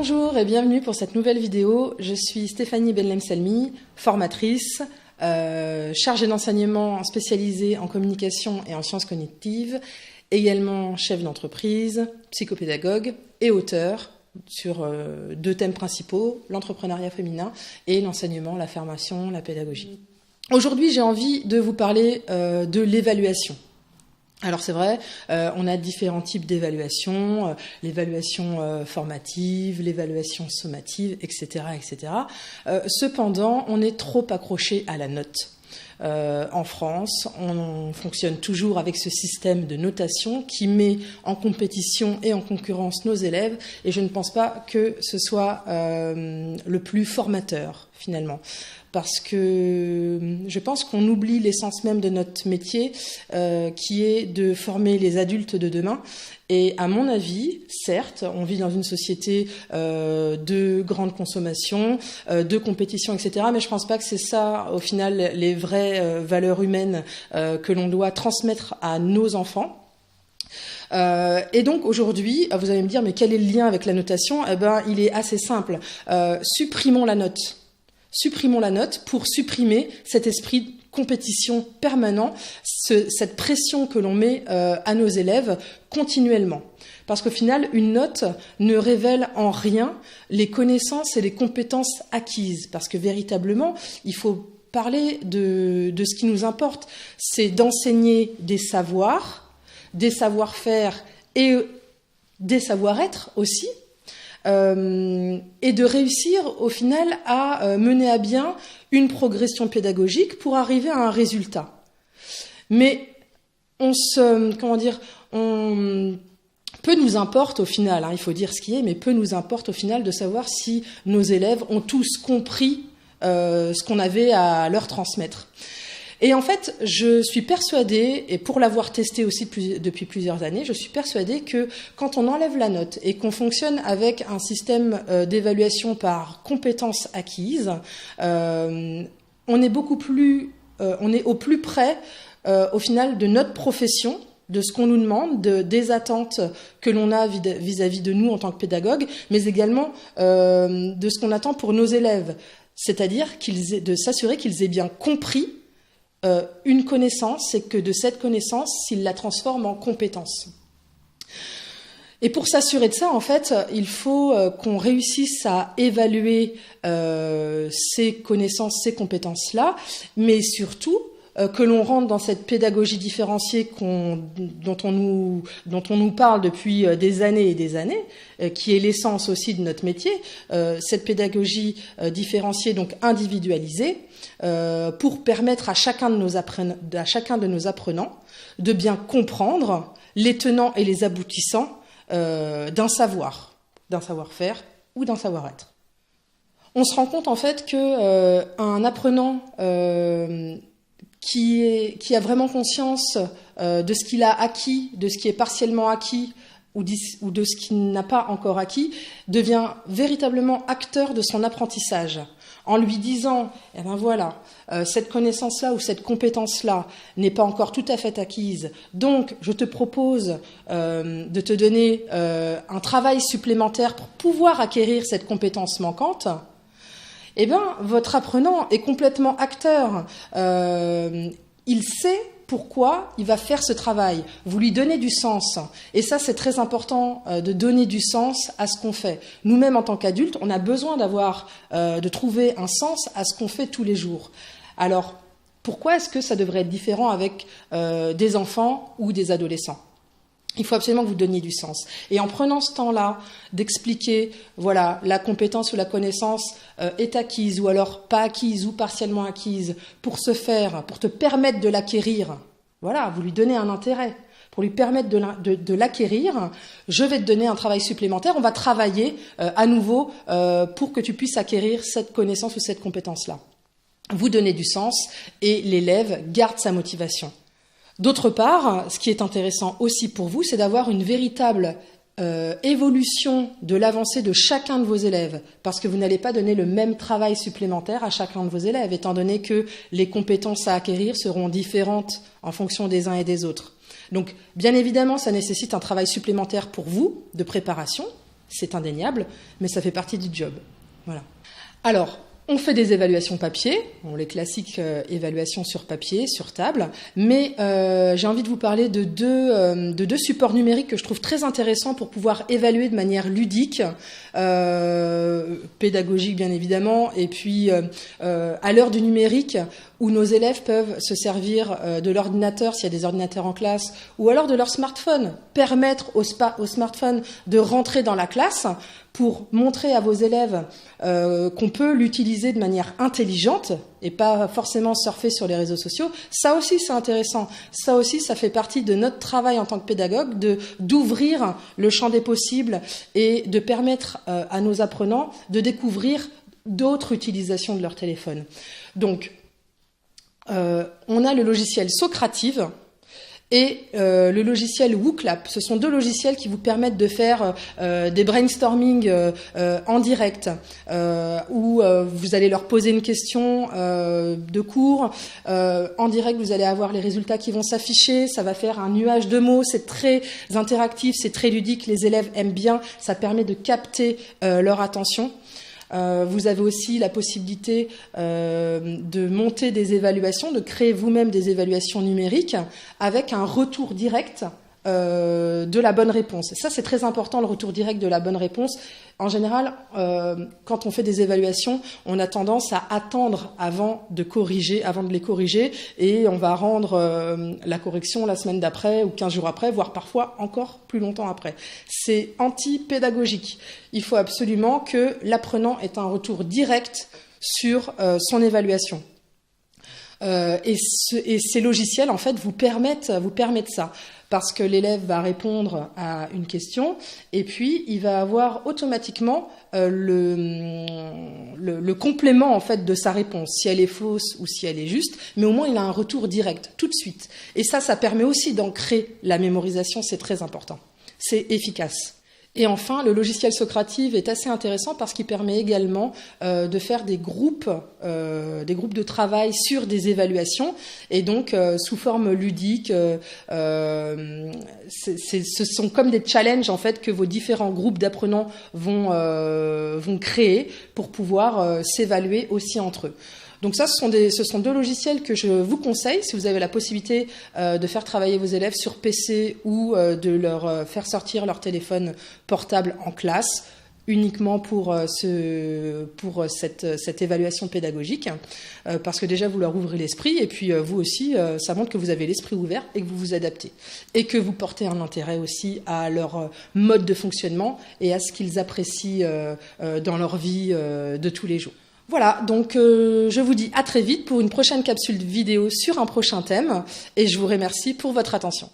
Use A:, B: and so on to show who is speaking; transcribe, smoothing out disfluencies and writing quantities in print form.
A: Bonjour et bienvenue pour cette nouvelle vidéo. Je suis Stéphanie Benlem-Salmi, formatrice, chargée d'enseignement spécialisée en communication et en sciences cognitives, également chef d'entreprise, psychopédagogue et auteur sur deux thèmes principaux, l'entrepreneuriat féminin et l'enseignement, la formation, la pédagogie. Aujourd'hui, j'ai envie de vous parler de l'évaluation. Alors c'est vrai, on a différents types d'évaluation, l'évaluation formative, l'évaluation sommative, etc., etc. Cependant, on est trop accroché à la note. En France, on fonctionne toujours avec ce système de notation qui met en compétition et en concurrence nos élèves, et je ne pense pas que ce soit le plus formateur finalement. Parce que je pense qu'on oublie l'essence même de notre métier, qui est de former les adultes de demain. Et à mon avis, certes, on vit dans une société de grande consommation, de compétition, etc. Mais je pense pas que c'est ça, au final, les vraies valeurs humaines que l'on doit transmettre à nos enfants. Et donc aujourd'hui, vous allez me dire, mais quel est le lien avec la notation ? Eh ben, il est assez simple. Supprimons la note. Supprimons la note pour supprimer cet esprit de compétition permanent, cette pression que l'on met à nos élèves continuellement. Parce qu'au final, une note ne révèle en rien les connaissances et les compétences acquises. Parce que véritablement, il faut parler de ce qui nous importe. C'est d'enseigner des savoirs, des savoir-faire et des savoir-être aussi. Et de réussir au final à mener à bien une progression pédagogique pour arriver à un résultat. Mais peu nous importe au final, il faut dire ce qui est, mais peu nous importe au final de savoir si nos élèves ont tous compris ce qu'on avait à leur transmettre. Et en fait, je suis persuadée, et pour l'avoir testé aussi depuis plusieurs années, je suis persuadée que quand on enlève la note et qu'on fonctionne avec un système d'évaluation par compétences acquises, on est au plus près, au final, de notre profession, de ce qu'on nous demande, des attentes que l'on a vis-à-vis de nous en tant que pédagogue, mais également de ce qu'on attend pour nos élèves, c'est-à-dire de s'assurer qu'ils aient bien compris une connaissance, et que de cette connaissance, s'il la transforme en compétence. Et pour s'assurer de ça, en fait, il faut qu'on réussisse à évaluer ces connaissances, ces compétences-là, mais surtout que l'on rentre dans cette pédagogie différenciée dont on nous parle depuis des années et des années, qui est l'essence aussi de notre métier, cette pédagogie différenciée, donc individualisée, pour permettre à chacun de nos apprenants de bien comprendre les tenants et les aboutissants d'un savoir-faire ou d'un savoir-être. On se rend compte en fait que un apprenant qui a vraiment conscience de ce qu'il a acquis, de ce qui est partiellement acquis ou de ce qu'il n'a pas encore acquis, devient véritablement acteur de son apprentissage. En lui disant, eh ben voilà, cette connaissance-là ou cette compétence-là n'est pas encore tout à fait acquise, donc je te propose de te donner un travail supplémentaire pour pouvoir acquérir cette compétence manquante. Eh bien, votre apprenant est complètement acteur. Il sait pourquoi il va faire ce travail. Vous lui donnez du sens. Et ça, c'est très important de donner du sens à ce qu'on fait. Nous-mêmes, en tant qu'adultes, on a besoin de trouver un sens à ce qu'on fait tous les jours. Alors, pourquoi est-ce que ça devrait être différent avec des enfants ou des adolescents ? Il faut absolument que vous donniez du sens. Et en prenant ce temps-là d'expliquer, voilà, la compétence ou la connaissance est acquise ou alors pas acquise ou partiellement acquise pour te permettre de l'acquérir. Voilà, vous lui donnez un intérêt. Pour lui permettre de l'acquérir, je vais te donner un travail supplémentaire. On va travailler à nouveau pour que tu puisses acquérir cette connaissance ou cette compétence-là. Vous donnez du sens et l'élève garde sa motivation. D'autre part, ce qui est intéressant aussi pour vous, c'est d'avoir une véritable évolution de l'avancée de chacun de vos élèves, parce que vous n'allez pas donner le même travail supplémentaire à chacun de vos élèves, étant donné que les compétences à acquérir seront différentes en fonction des uns et des autres. Donc, bien évidemment, ça nécessite un travail supplémentaire pour vous, de préparation, c'est indéniable, mais ça fait partie du job. Voilà. Alors, on fait des évaluations papier, les classiques évaluations sur papier, sur table, mais j'ai envie de vous parler de deux supports numériques que je trouve très intéressants pour pouvoir évaluer de manière ludique, pédagogique bien évidemment, et puis à l'heure du numérique, où nos élèves peuvent se servir de l'ordinateur s'il y a des ordinateurs en classe, ou alors de leur smartphone, permettre au smartphone de rentrer dans la classe pour montrer à vos élèves qu'on peut l'utiliser de manière intelligente et pas forcément surfer sur les réseaux sociaux. Ça aussi, c'est intéressant. Ça aussi, ça fait partie de notre travail en tant que pédagogue, d'ouvrir le champ des possibles et de permettre à nos apprenants de découvrir d'autres utilisations de leur téléphone. Donc, on a le logiciel Socrative et le logiciel WooClap. Ce sont deux logiciels qui vous permettent de faire des brainstorming en direct, où vous allez leur poser une question de cours. En direct, vous allez avoir les résultats qui vont s'afficher. Ça va faire un nuage de mots. C'est très interactif, c'est très ludique. Les élèves aiment bien. Ça permet de capter leur attention. Vous avez aussi la possibilité de monter des évaluations, de créer vous-même des évaluations numériques avec un retour direct de la bonne réponse. Et ça, c'est très important, le retour direct de la bonne réponse. En général, quand on fait des évaluations, on a tendance à attendre avant de les corriger, et on va rendre la correction la semaine d'après ou 15 jours après, voire parfois encore plus longtemps après. C'est anti-pédagogique. Il faut absolument que l'apprenant ait un retour direct sur son évaluation. Et ces logiciels, en fait, vous permettent ça. Parce que l'élève va répondre à une question et puis il va avoir automatiquement le complément en fait de sa réponse, si elle est fausse ou si elle est juste, mais au moins il a un retour direct tout de suite. Et ça permet aussi d'ancrer la mémorisation, c'est très important. C'est efficace. Et enfin, le logiciel Socrative est assez intéressant parce qu'il permet également de faire des groupes de travail sur des évaluations, et donc sous forme ludique. Ce sont comme des challenges en fait que vos différents groupes d'apprenants vont créer pour pouvoir s'évaluer aussi entre eux. Donc ça, ce sont deux logiciels que je vous conseille si vous avez la possibilité de faire travailler vos élèves sur PC ou de leur faire sortir leur téléphone portable en classe, uniquement pour cette évaluation pédagogique, parce que déjà vous leur ouvrez l'esprit, et puis vous aussi, ça montre que vous avez l'esprit ouvert et que vous vous adaptez, et que vous portez un intérêt aussi à leur mode de fonctionnement et à ce qu'ils apprécient dans leur vie de tous les jours. Voilà, donc je vous dis à très vite pour une prochaine capsule vidéo sur un prochain thème, et je vous remercie pour votre attention.